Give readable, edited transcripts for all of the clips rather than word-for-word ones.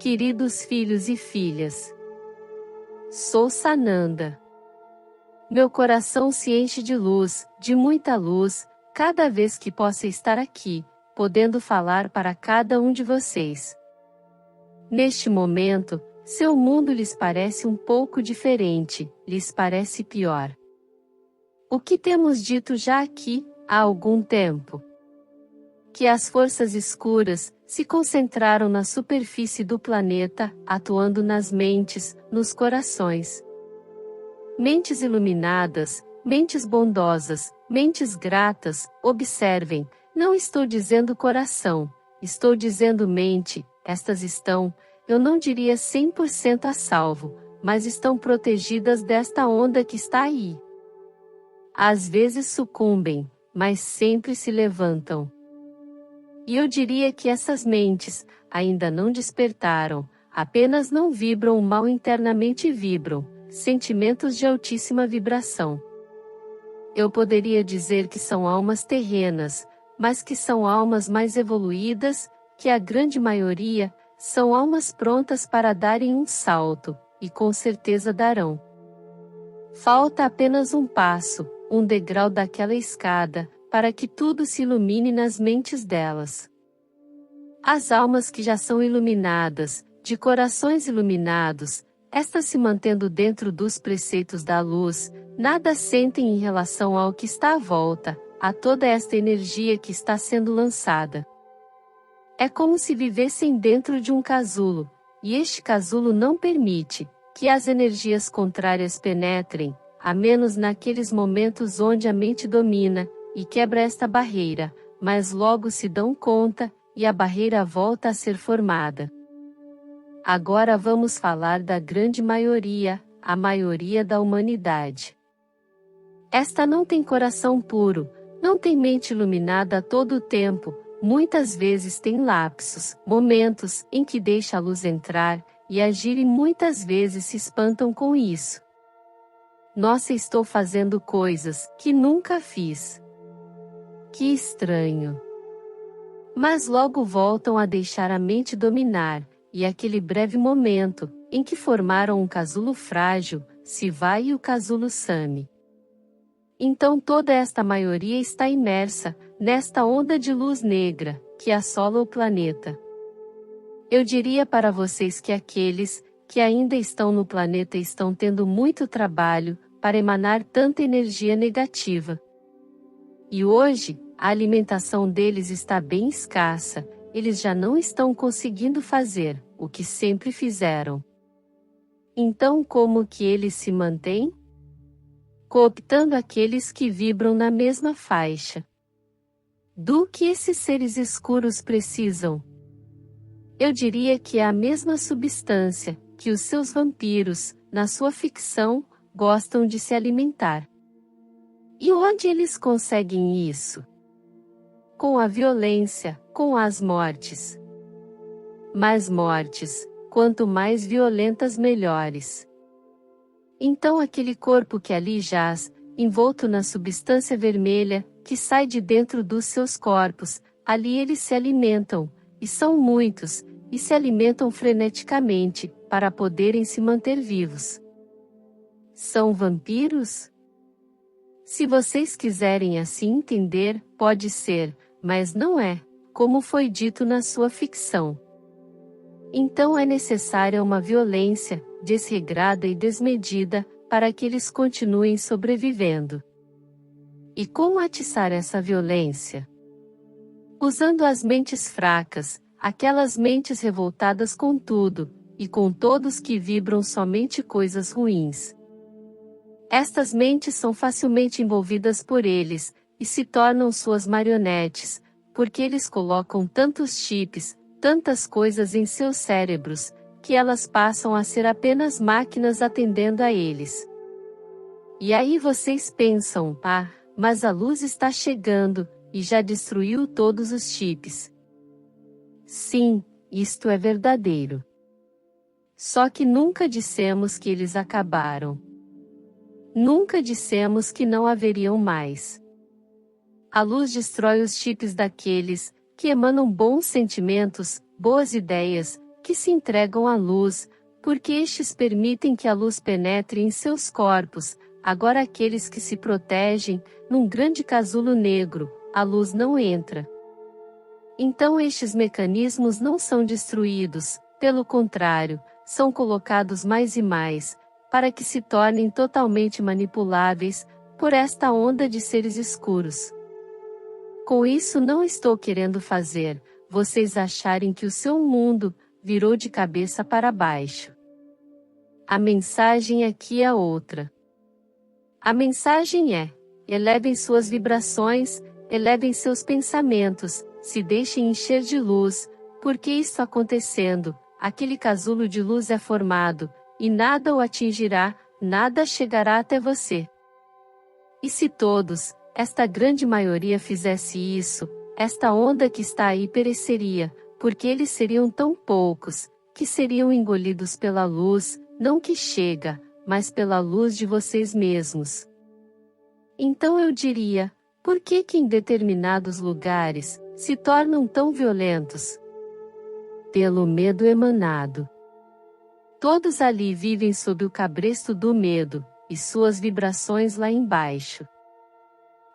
Queridos filhos e filhas, sou Sananda. Meu coração se enche de luz, de muita luz, cada vez que possa estar aqui, podendo falar para cada um de vocês. Neste momento, seu mundo lhes parece um pouco diferente, lhes parece pior. O que temos dito já aqui, há algum tempo? Que as forças escuras se concentraram na superfície do planeta, atuando nas mentes, nos corações. Mentes iluminadas, mentes bondosas, mentes gratas, observem, não estou dizendo coração, estou dizendo mente, estas estão, eu não diria 100% a salvo, mas estão protegidas desta onda que está aí. Às vezes sucumbem, mas sempre se levantam. E eu diria que essas mentes ainda não despertaram, apenas não vibram mal internamente vibram, sentimentos de altíssima vibração. Eu poderia dizer que são almas terrenas, mas que são almas mais evoluídas, que a grande maioria, são almas prontas para darem um salto, e com certeza darão. Falta apenas um passo, um degrau daquela escada, para que tudo se ilumine nas mentes delas. As almas que já são iluminadas, de corações iluminados, estas se mantendo dentro dos preceitos da luz, nada sentem em relação ao que está à volta, a toda esta energia que está sendo lançada. É como se vivessem dentro de um casulo, e este casulo não permite que as energias contrárias penetrem, a menos naqueles momentos onde a mente domina, e quebra esta barreira, mas logo se dão conta, e a barreira volta a ser formada. Agora vamos falar da grande maioria, a maioria da humanidade. Esta não tem coração puro, não tem mente iluminada a todo o tempo, muitas vezes tem lapsos, momentos em que deixa a luz entrar, e agir e muitas vezes se espantam com isso. Nossa, estou fazendo coisas que nunca fiz. Que estranho. Mas logo voltam a deixar a mente dominar, e aquele breve momento, em que formaram um casulo frágil, se vai e o casulo some. Então toda esta maioria está imersa, nesta onda de luz negra, que assola o planeta. Eu diria para vocês que aqueles, que ainda estão no planeta estão tendo muito trabalho, para emanar tanta energia negativa. E hoje, a alimentação deles está bem escassa, eles já não estão conseguindo fazer o que sempre fizeram. Então como que eles se mantêm? Cooptando aqueles que vibram na mesma faixa. Do que esses seres escuros precisam? Eu diria que é a mesma substância que os seus vampiros, na sua ficção, gostam de se alimentar. E onde eles conseguem isso? Com a violência, com as mortes. Mais mortes, quanto mais violentas melhores. Então aquele corpo que ali jaz, envolto na substância vermelha, que sai de dentro dos seus corpos, ali eles se alimentam, e são muitos, e se alimentam freneticamente, para poderem se manter vivos. São vampiros? Se vocês quiserem assim entender, pode ser, mas não é, como foi dito na sua ficção. Então é necessária uma violência, desregrada e desmedida, para que eles continuem sobrevivendo. E como atiçar essa violência? Usando as mentes fracas, aquelas mentes revoltadas com tudo, e com todos que vibram somente coisas ruins. Estas mentes são facilmente envolvidas por eles, e se tornam suas marionetes, porque eles colocam tantos chips, tantas coisas em seus cérebros, que elas passam a ser apenas máquinas atendendo a eles. E aí vocês pensam, mas a luz está chegando, e já destruiu todos os chips. Sim, isto é verdadeiro. Só que nunca dissemos que eles acabaram. Nunca dissemos que não haveriam mais. A luz destrói os chips daqueles que emanam bons sentimentos, boas ideias, que se entregam à luz, porque estes permitem que a luz penetre em seus corpos. Agora aqueles que se protegem, num grande casulo negro, a luz não entra. Então estes mecanismos não são destruídos, pelo contrário, são colocados mais e mais, para que se tornem totalmente manipuláveis, por esta onda de seres escuros. Com isso não estou querendo fazer vocês acharem que o seu mundo virou de cabeça para baixo. A mensagem aqui é outra. A mensagem é: elevem suas vibrações, elevem seus pensamentos, se deixem encher de luz, porque isso acontecendo, aquele casulo de luz é formado, e nada o atingirá, nada chegará até você. E se todos, esta grande maioria fizesse isso, esta onda que está aí pereceria, porque eles seriam tão poucos, que seriam engolidos pela luz, não que chega, mas pela luz de vocês mesmos. Então eu diria, por que em determinados lugares, se tornam tão violentos? Pelo medo emanado. Todos ali vivem sob o cabresto do medo, e suas vibrações lá embaixo.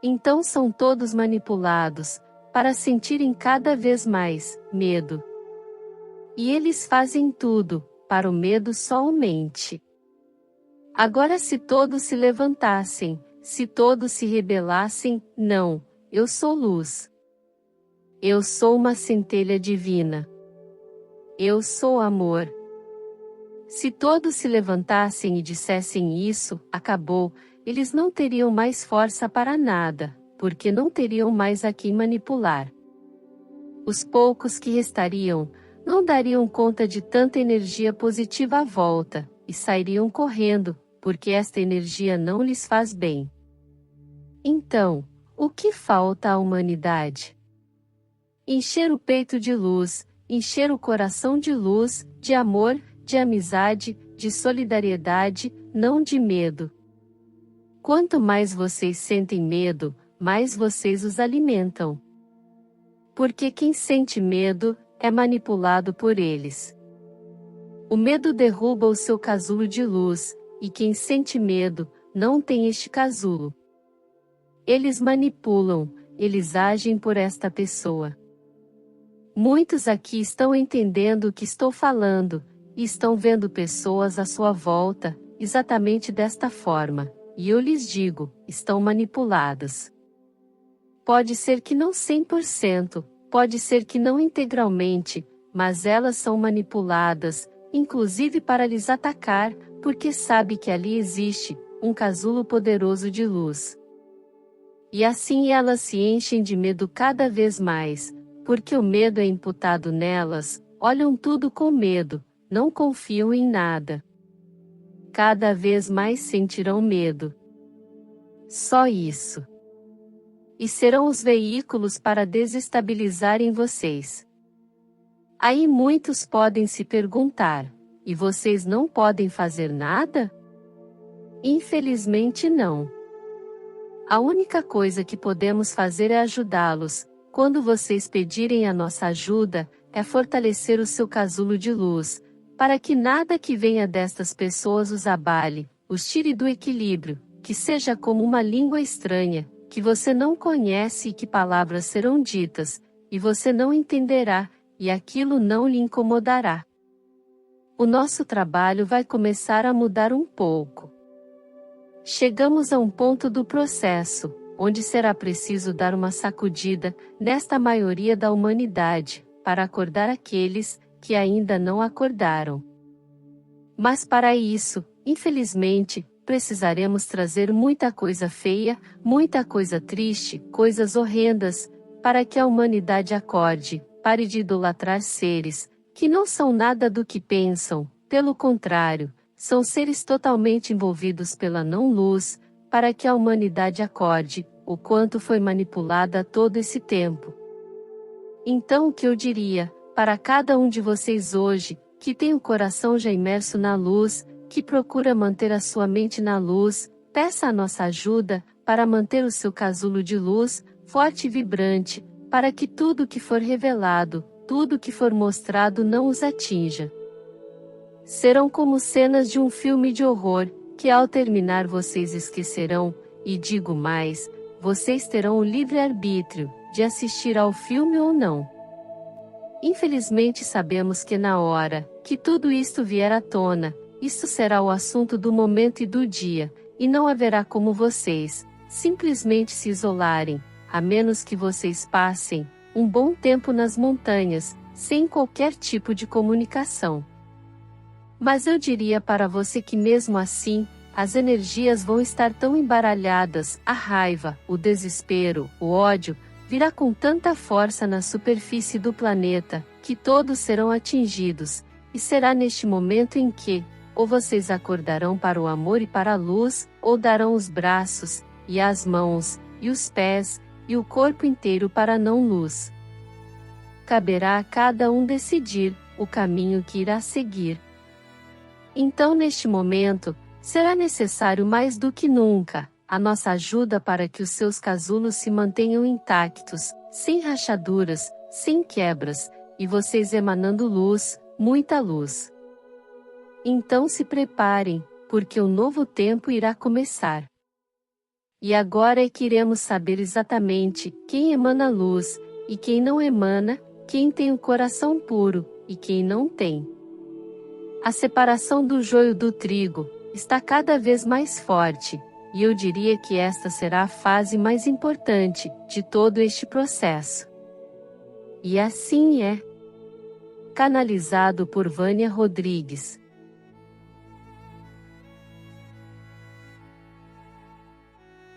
Então são todos manipulados, para sentirem cada vez mais medo. E eles fazem tudo, para o medo só aumente. Agora se todos se levantassem, se todos se rebelassem, não, eu sou luz. Eu sou uma centelha divina. Eu sou amor. Se todos se levantassem e dissessem isso, acabou, eles não teriam mais força para nada, porque não teriam mais a quem manipular. Os poucos que restariam, não dariam conta de tanta energia positiva à volta, e sairiam correndo, porque esta energia não lhes faz bem. Então, o que falta à humanidade? Encher o peito de luz, encher o coração de luz, de amor, de amizade, de solidariedade, não de medo. Quanto mais vocês sentem medo, mais vocês os alimentam. Porque quem sente medo, é manipulado por eles. O medo derruba o seu casulo de luz, e quem sente medo, não tem este casulo. Eles manipulam, eles agem por esta pessoa. Muitos aqui estão entendendo o que estou falando, e estão vendo pessoas à sua volta, exatamente desta forma, e eu lhes digo, estão manipuladas. Pode ser que não 100%, pode ser que não integralmente, mas elas são manipuladas, inclusive para lhes atacar, porque sabe que ali existe um casulo poderoso de luz. E assim elas se enchem de medo cada vez mais, porque o medo é imputado nelas, olham tudo com medo, não confiam em nada. Cada vez mais sentirão medo. Só isso. E serão os veículos para desestabilizarem vocês. Aí muitos podem se perguntar, e vocês não podem fazer nada? Infelizmente não. A única coisa que podemos fazer é ajudá-los. Quando vocês pedirem a nossa ajuda, é fortalecer o seu casulo de luz, para que nada que venha destas pessoas os abale, os tire do equilíbrio, que seja como uma língua estranha, que você não conhece e que palavras serão ditas, e você não entenderá, e aquilo não lhe incomodará. O nosso trabalho vai começar a mudar um pouco. Chegamos a um ponto do processo, onde será preciso dar uma sacudida nesta maioria da humanidade, para acordar aqueles que ainda não acordaram. Mas para isso, infelizmente, precisaremos trazer muita coisa feia, muita coisa triste, coisas horrendas, para que a humanidade acorde, pare de idolatrar seres, que não são nada do que pensam, pelo contrário, são seres totalmente envolvidos pela não-luz, para que a humanidade acorde, o quanto foi manipulada todo esse tempo. Então o que eu diria, para cada um de vocês hoje, que tem o coração já imerso na luz, que procura manter a sua mente na luz, peça a nossa ajuda, para manter o seu casulo de luz, forte e vibrante, para que tudo que for revelado, tudo que for mostrado não os atinja. Serão como cenas de um filme de horror, que ao terminar vocês esquecerão, e digo mais, vocês terão o livre-arbítrio de assistir ao filme ou não. Infelizmente sabemos que na hora que tudo isto vier à tona, isto será o assunto do momento e do dia, e não haverá como vocês simplesmente se isolarem, a menos que vocês passem um bom tempo nas montanhas, sem qualquer tipo de comunicação. Mas eu diria para você que mesmo assim, as energias vão estar tão embaralhadas, a raiva, o desespero, o ódio, virá com tanta força na superfície do planeta, que todos serão atingidos, e será neste momento em que, ou vocês acordarão para o amor e para a luz, ou darão os braços, e as mãos, e os pés, e o corpo inteiro para a não-luz. Caberá a cada um decidir o caminho que irá seguir. Então neste momento, será necessário mais do que nunca, a nossa ajuda para que os seus casulos se mantenham intactos, sem rachaduras, sem quebras, e vocês emanando luz, muita luz. Então se preparem, porque o novo tempo irá começar. E agora é que iremos saber exatamente quem emana luz, e quem não emana, quem tem o coração puro, e quem não tem. A separação do joio do trigo está cada vez mais forte, e eu diria que esta será a fase mais importante de todo este processo. E assim é. Canalizado por Vânia Rodrigues.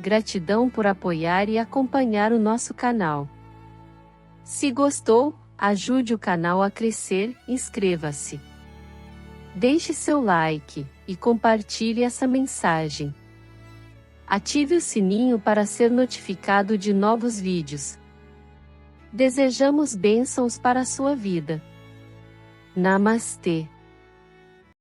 Gratidão por apoiar e acompanhar o nosso canal. Se gostou, ajude o canal a crescer, inscreva-se. Deixe seu like e compartilhe essa mensagem. Ative o sininho para ser notificado de novos vídeos. Desejamos bênçãos para a sua vida. Namastê.